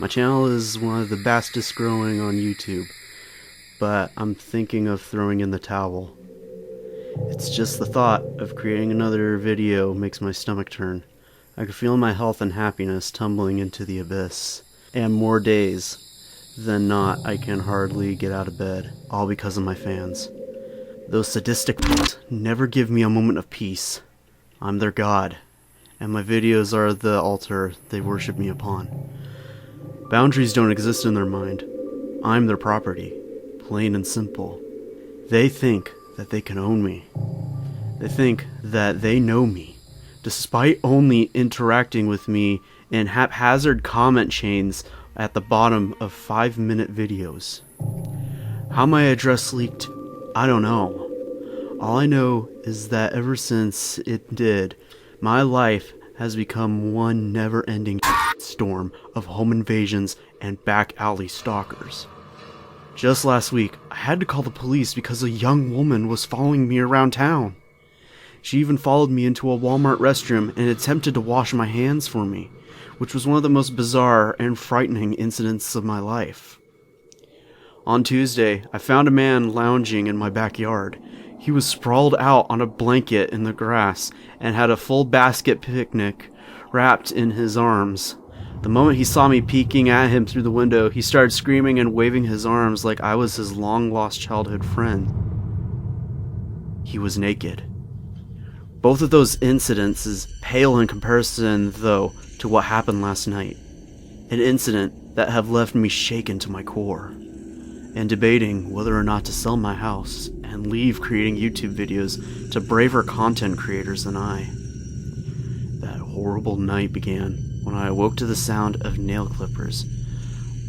My channel is one of the fastest growing on YouTube, but I'm thinking of throwing in the towel. It's just the thought of creating another video makes my stomach turn. I can feel my health and happiness tumbling into the abyss. And more days than not, I can hardly get out of bed, all because of my fans. Those sadistic never give me a moment of peace. I'm their god, and my videos are the altar they worship me upon. Boundaries don't exist in their mind. I'm their property, plain and simple. They think that they can own me. They think that they know me, despite only interacting with me in haphazard comment chains at the bottom of 5-minute videos. How my address leaked, I don't know. All I know is that ever since it did, my life has become one never-ending storm of home invasions and back alley stalkers. Just last week, I had to call the police because a young woman was following me around town. She even followed me into a Walmart restroom and attempted to wash my hands for me, which was one of the most bizarre and frightening incidents of my life. On Tuesday, I found a man lounging in my backyard. He was sprawled out on a blanket in the grass and had a full basket picnic wrapped in his arms. The moment he saw me peeking at him through the window, he started screaming and waving his arms like I was his long-lost childhood friend. He was naked. Both of those incidents pale in comparison, though, to what happened last night. An incident that have left me shaken to my core, and debating whether or not to sell my house and leave creating YouTube videos to braver content creators than I. That horrible night began when I awoke to the sound of nail clippers.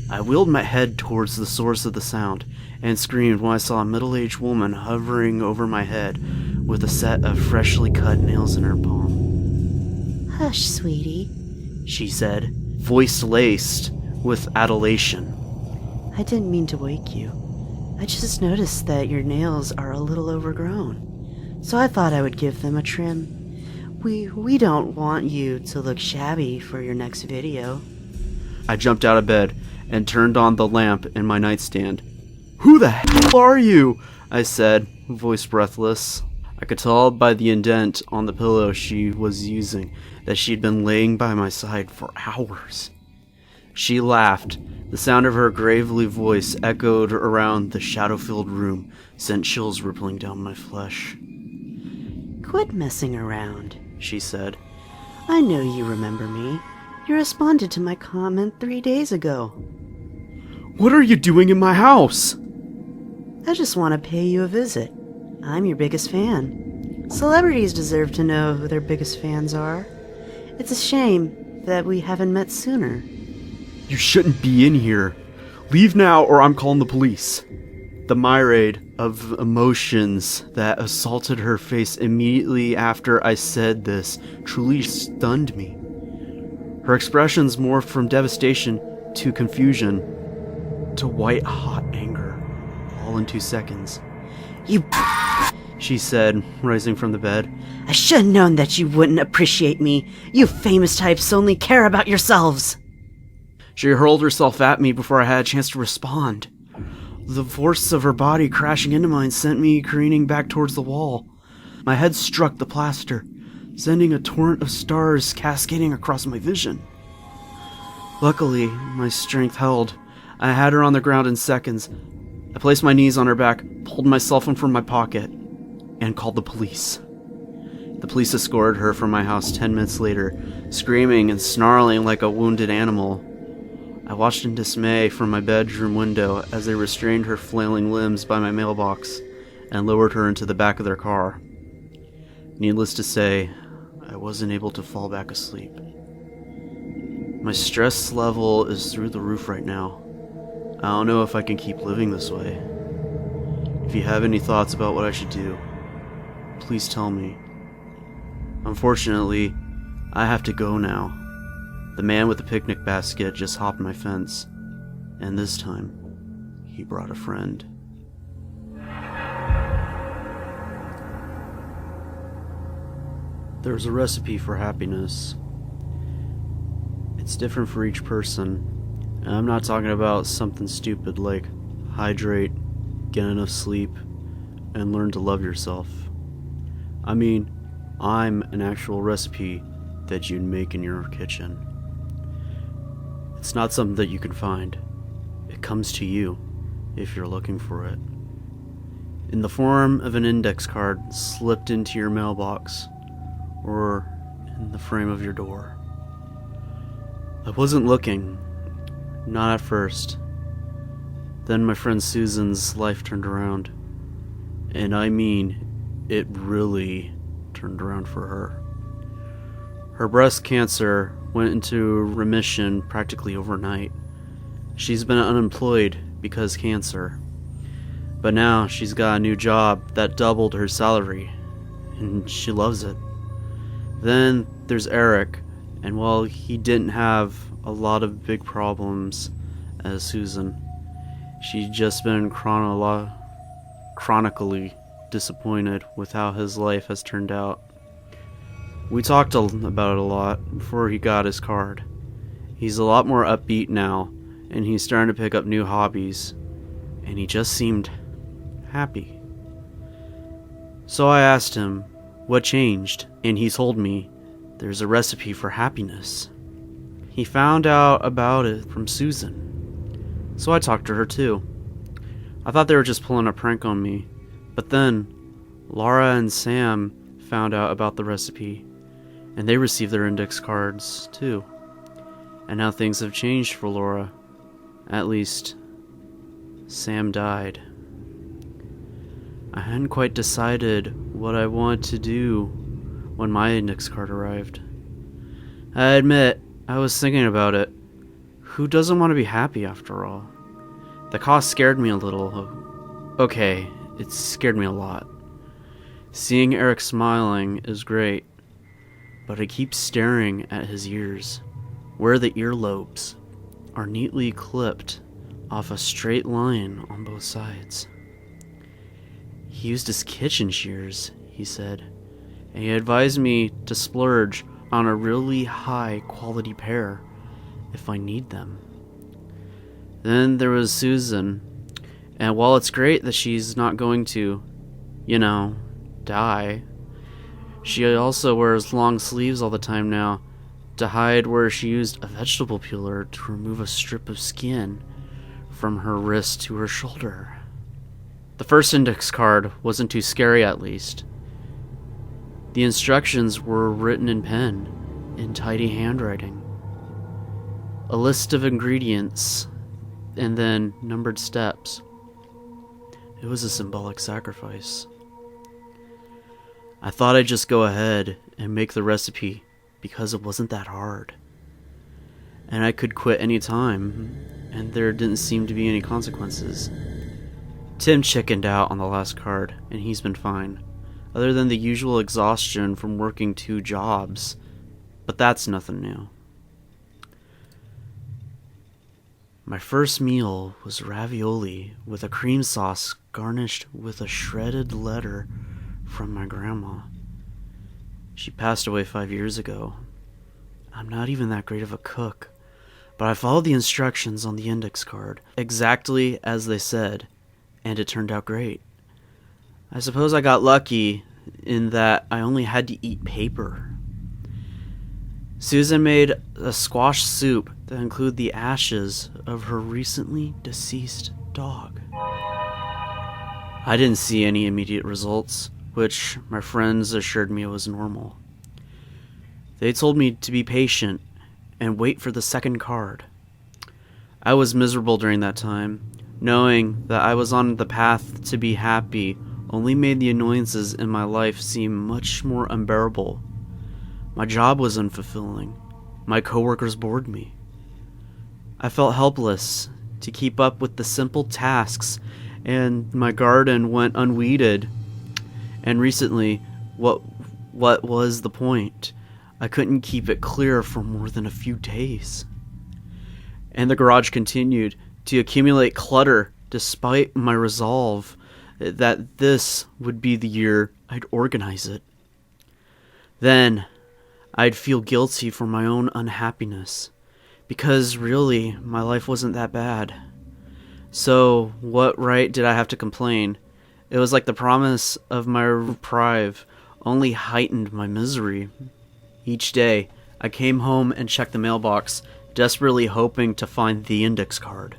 I wheeled my head towards the source of the sound and screamed when I saw a middle-aged woman hovering over my head with a set of freshly cut nails in her palm. "Hush, sweetie," she said, voice laced with adulation. "I didn't mean to wake you. I just noticed that your nails are a little overgrown, so I thought I would give them a trim. We don't want you to look shabby for your next video." I jumped out of bed and turned on the lamp in my nightstand. "Who the hell are you?" I said, voice breathless. I could tell by the indent on the pillow she was using that she'd been laying by my side for hours. She laughed. The sound of her gravely voice echoed around the shadow-filled room, sent chills rippling down my flesh. "Quit messing around," she said. "I know you remember me. You responded to my comment 3 days ago." "What are you doing in my house?" "I just want to pay you a visit. I'm your biggest fan. Celebrities deserve to know who their biggest fans are. It's a shame that we haven't met sooner." "You shouldn't be in here. Leave now or I'm calling the police." The myriad of emotions that assaulted her face immediately after I said this truly stunned me. Her expressions morphed from devastation to confusion to white-hot anger, all in 2 seconds. "You she said, rising from the bed. "I should have known that you wouldn't appreciate me. You famous types only care about yourselves." She hurled herself at me before I had a chance to respond. The force of her body crashing into mine sent me careening back towards the wall. My head struck the plaster, sending a torrent of stars cascading across my vision. Luckily, my strength held. I had her on the ground in seconds. I placed my knees on her back, pulled my cell phone from my pocket, and called the police. The police escorted her from my house 10 minutes later, screaming and snarling like a wounded animal. I watched in dismay from my bedroom window as they restrained her flailing limbs by my mailbox and lowered her into the back of their car. Needless to say, I wasn't able to fall back asleep. My stress level is through the roof right now. I don't know if I can keep living this way. If you have any thoughts about what I should do, please tell me. Unfortunately, I have to go now. The man with the picnic basket just hopped my fence, and this time, he brought a friend. There's a recipe for happiness. It's different for each person, And I'm not talking about something stupid like hydrate, get enough sleep, and learn to love yourself. I mean, I'm an actual recipe that you'd make in your kitchen. It's not something that you can find. It comes to you if you're looking for it. In the form of an index card slipped into your mailbox or in the frame of your door. I wasn't looking, not at first. Then my friend Susan's life turned around. And I mean, it really turned around for her. Her breast cancer went into remission practically overnight. She's been unemployed because cancer. But now she's got a new job that doubled her salary, and she loves it. Then there's Eric, and while he didn't have a lot of big problems as Susan, she'd just been chronically disappointed with how his life has turned out. We talked about it a lot before he got his card. He's a lot more upbeat now, and he's starting to pick up new hobbies, and he just seemed happy. So I asked him what changed, and he told me there's a recipe for happiness. He found out about it from Susan. So I talked to her too. I thought they were just pulling a prank on me, but then Laura and Sam found out about the recipe, and they received their index cards too. And now things have changed for Laura. At least, Sam died. I hadn't quite decided what I wanted to do when my index card arrived. I admit, I was thinking about it. Who doesn't want to be happy after all? The cost scared me a little. Okay, it scared me a lot. Seeing Eric smiling is great, but I keep staring at his ears, where the earlobes are neatly clipped off a straight line on both sides. He used his kitchen shears, he said, and he advised me to splurge on a really high quality pair if I need them. Then there was Susan, and while it's great that she's not going to, die, she also wears long sleeves all the time now to hide where she used a vegetable peeler to remove a strip of skin from her wrist to her shoulder. The first index card wasn't too scary, at least. The instructions were written in pen, in tidy handwriting. A list of ingredients, and then numbered steps. It was a symbolic sacrifice. I thought I'd just go ahead and make the recipe because it wasn't that hard. And I could quit any time, and there didn't seem to be any consequences. Tim chickened out on the last card, and he's been fine, other than the usual exhaustion from working 2 jobs, but that's nothing new. My first meal was ravioli with a cream sauce garnished with a shredded letter from my grandma. She passed away 5 years ago. I'm not even that great of a cook, but I followed the instructions on the index card exactly as they said, and it turned out great. I suppose I got lucky in that I only had to eat paper. Susan made a squash soup that included the ashes of her recently deceased dog. I didn't see any immediate results, which my friends assured me was normal. They told me to be patient and wait for the second card. I was miserable during that time. Knowing that I was on the path to be happy only made the annoyances in my life seem much more unbearable. My job was unfulfilling. My coworkers bored me. I felt helpless to keep up with the simple tasks, and my garden went unweeded. And recently, what was the point? I couldn't keep it clear for more than a few days. And the garage continued to accumulate clutter despite my resolve that this would be the year I'd organize it. Then I'd feel guilty for my own unhappiness Because really, my life wasn't that bad. So, what right did I have to complain? It was like the promise of my reprieve only heightened my misery. Each day, I came home and checked the mailbox, desperately hoping to find the index card.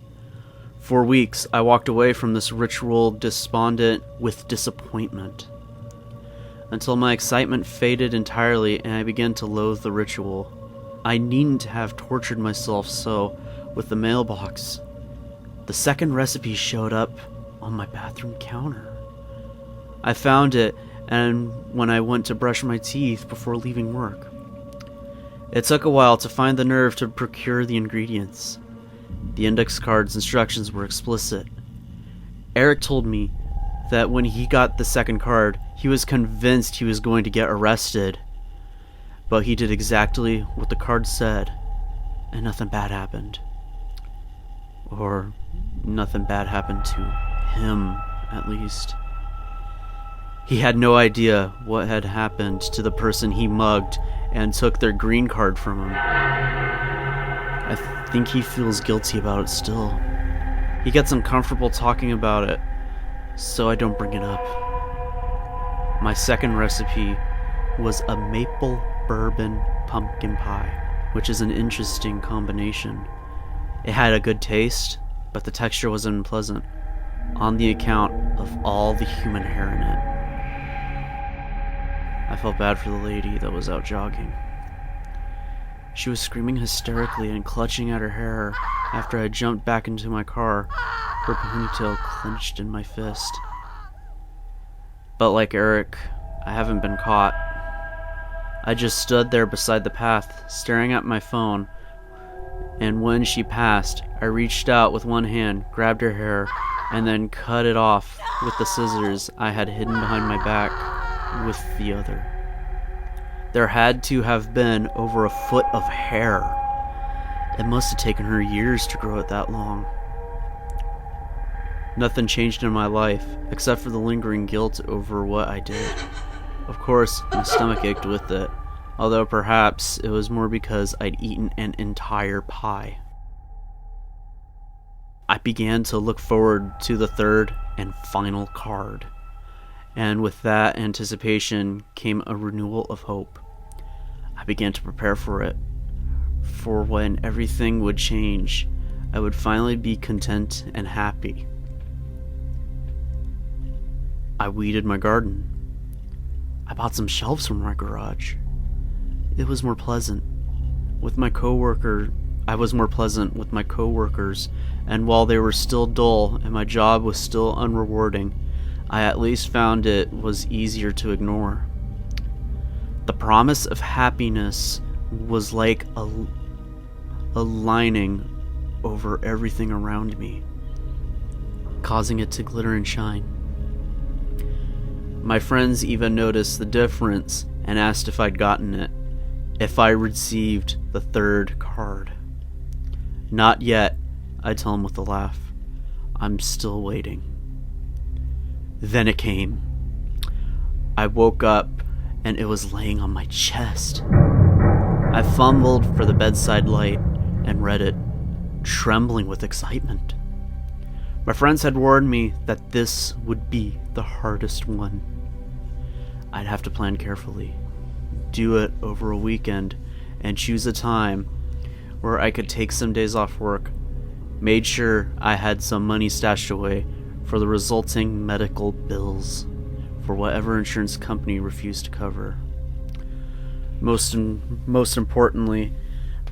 For weeks, I walked away from this ritual despondent with disappointment, until my excitement faded entirely and I began to loathe the ritual. I needn't have tortured myself so with the mailbox. The second recipe showed up on my bathroom counter. I found it, and when I went to brush my teeth before leaving work. It took a while to find the nerve to procure the ingredients. The index card's instructions were explicit. Eric told me that when he got the second card, he was convinced he was going to get arrested. But he did exactly what the card said, and nothing bad happened. Or nothing bad happened to him, at least. He had no idea what had happened to the person he mugged and took their green card from him. I think he feels guilty about it still. He gets uncomfortable talking about it, so I don't bring it up. My second recipe was a maple bourbon pumpkin pie, which is an interesting combination. It had a good taste, but the texture was unpleasant, on the account of all the human hair in it. I felt bad for the lady that was out jogging. She was screaming hysterically and clutching at her hair after I jumped back into my car, her ponytail clenched in my fist. But like Eric, I haven't been caught. I just stood there beside the path, staring at my phone, and when she passed, I reached out with one hand, grabbed her hair, and then cut it off with the scissors I had hidden behind my back with the other. There had to have been over a foot of hair. It must have taken her years to grow it that long. Nothing changed in my life, except for the lingering guilt over what I did. Of course, my stomach ached with it, although perhaps it was more because I'd eaten an entire pie. I began to look forward to the third and final card, and with that anticipation came a renewal of hope. I began to prepare for it, for when everything would change, I would finally be content and happy. I weeded my garden. I bought some shelves from my garage. It was more pleasant with my coworkers, and while they were still dull and my job was still unrewarding, I at least found it was easier to ignore. The promise of happiness was like a lining over everything around me, causing it to glitter and shine. My friends even noticed the difference and asked if I'd gotten it, if I received the third card. Not yet, I tell them with a laugh. I'm still waiting. Then it came. I woke up and it was laying on my chest. I fumbled for the bedside light and read it, trembling with excitement. My friends had warned me that this would be the hardest one. I'd have to plan carefully, do it over a weekend, and choose a time where I could take some days off work. Made sure I had some money stashed away for the resulting medical bills for whatever insurance company refused to cover. Most importantly,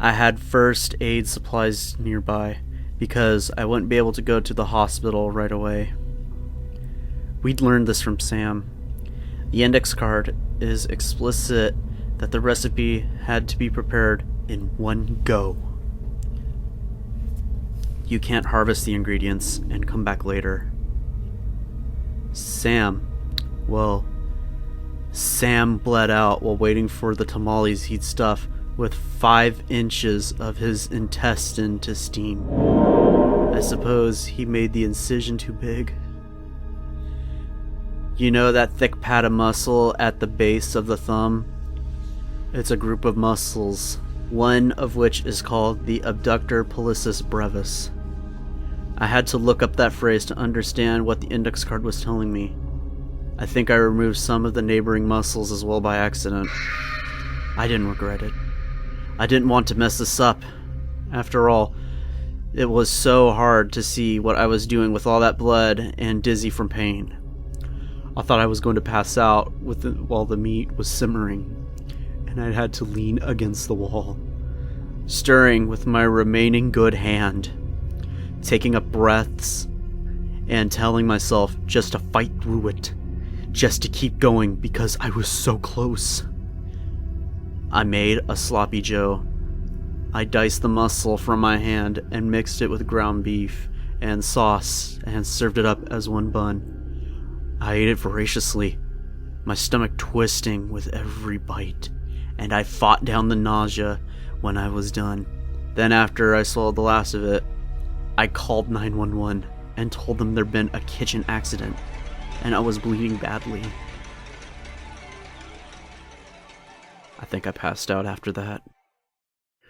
I had first aid supplies nearby because I wouldn't be able to go to the hospital right away. We'd learned this from Sam. The index card is explicit that the recipe had to be prepared in one go. You can't harvest the ingredients and come back later. Sam bled out while waiting for the tamales he'd stuff with 5 inches of his intestine to steam. I suppose he made the incision too big. You know that thick pad of muscle at the base of the thumb? It's a group of muscles one of which is called the abductor pollicis brevis. I had to look up that phrase to understand what the index card was telling me. I think I removed some of the neighboring muscles as well by accident. I didn't regret it. I didn't want to mess this up. After all, it was so hard to see what I was doing with all that blood and dizzy from pain. I thought I was going to pass out while the meat was simmering, and I had to lean against the wall, stirring with my remaining good hand, taking up breaths, and telling myself just to fight through it, just to keep going because I was so close. I made a sloppy joe. I diced the muscle from my hand and mixed it with ground beef and sauce and served it up as one bun. I ate it voraciously, my stomach twisting with every bite, and I fought down the nausea when I was done. Then after I swallowed the last of it, I called 911 and told them there'd been a kitchen accident and I was bleeding badly. I think I passed out after that,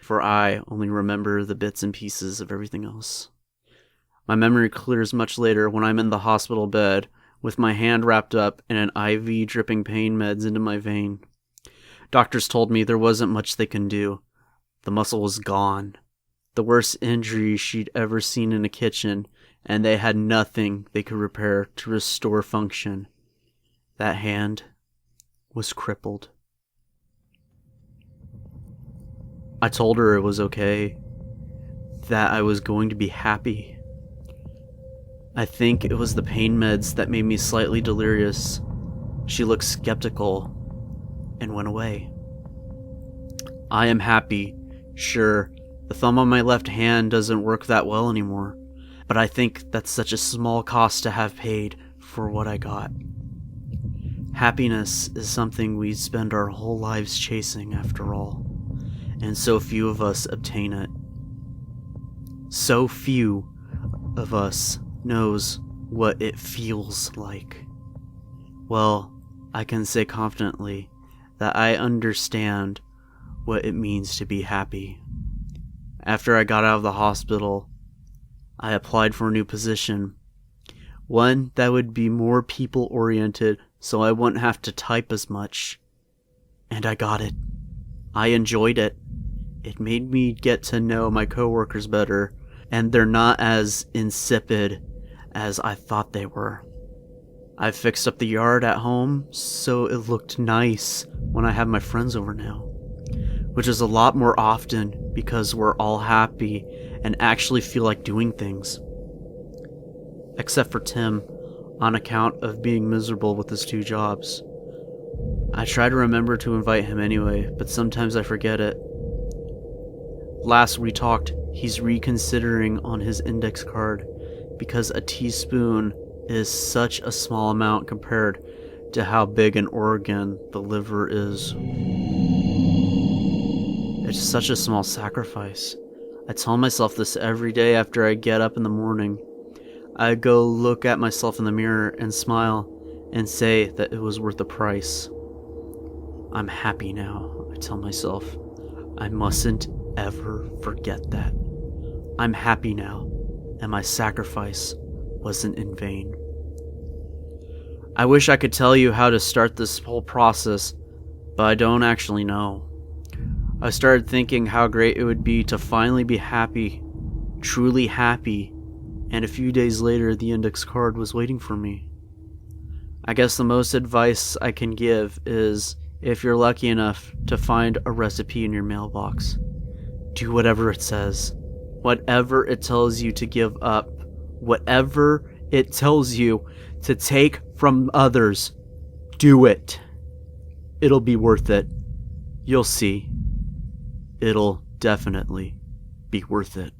for I only remember the bits and pieces of everything else. My memory clears much later when I'm in the hospital bed with my hand wrapped up in an IV dripping pain meds into my vein. Doctors told me there wasn't much they can do. The muscle was gone. The worst injury she'd ever seen in a kitchen, and they had nothing they could repair to restore function. That hand was crippled. I told her it was okay, that I was going to be happy. I think it was the pain meds that made me slightly delirious. She looked skeptical and went away. I am happy, sure. The thumb on my left hand doesn't work that well anymore, but I think that's such a small cost to have paid for what I got. Happiness is something we spend our whole lives chasing after all, and so few of us obtain it. So few of us knows what it feels like. Well, I can say confidently that I understand what it means to be happy. After I got out of the hospital, I applied for a new position, one that would be more people-oriented so I wouldn't have to type as much. And I got it. I enjoyed it. It made me get to know my coworkers better, and they're not as insipid as I thought they were. I fixed up the yard at home so it looked nice when I have my friends over now, which is a lot more often because we're all happy and actually feel like doing things. Except for Tim, on account of being miserable with his 2 jobs. I try to remember to invite him anyway, but sometimes I forget it. Last we talked, he's reconsidering on his index card because a teaspoon is such a small amount compared to how big an organ the liver is. It's such a small sacrifice. I tell myself this every day after I get up in the morning. I go look at myself in the mirror and smile and say that it was worth the price. I'm happy now, I tell myself. I mustn't ever forget that. I'm happy now, and my sacrifice wasn't in vain. I wish I could tell you how to start this whole process, but I don't actually know. I started thinking how great it would be to finally be happy, truly happy, and a few days later the index card was waiting for me. I guess the most advice I can give is, if you're lucky enough to find a recipe in your mailbox, do whatever it says. Whatever it tells you to give up, whatever it tells you to take from others, do it. It'll be worth it. You'll see. It'll definitely be worth it.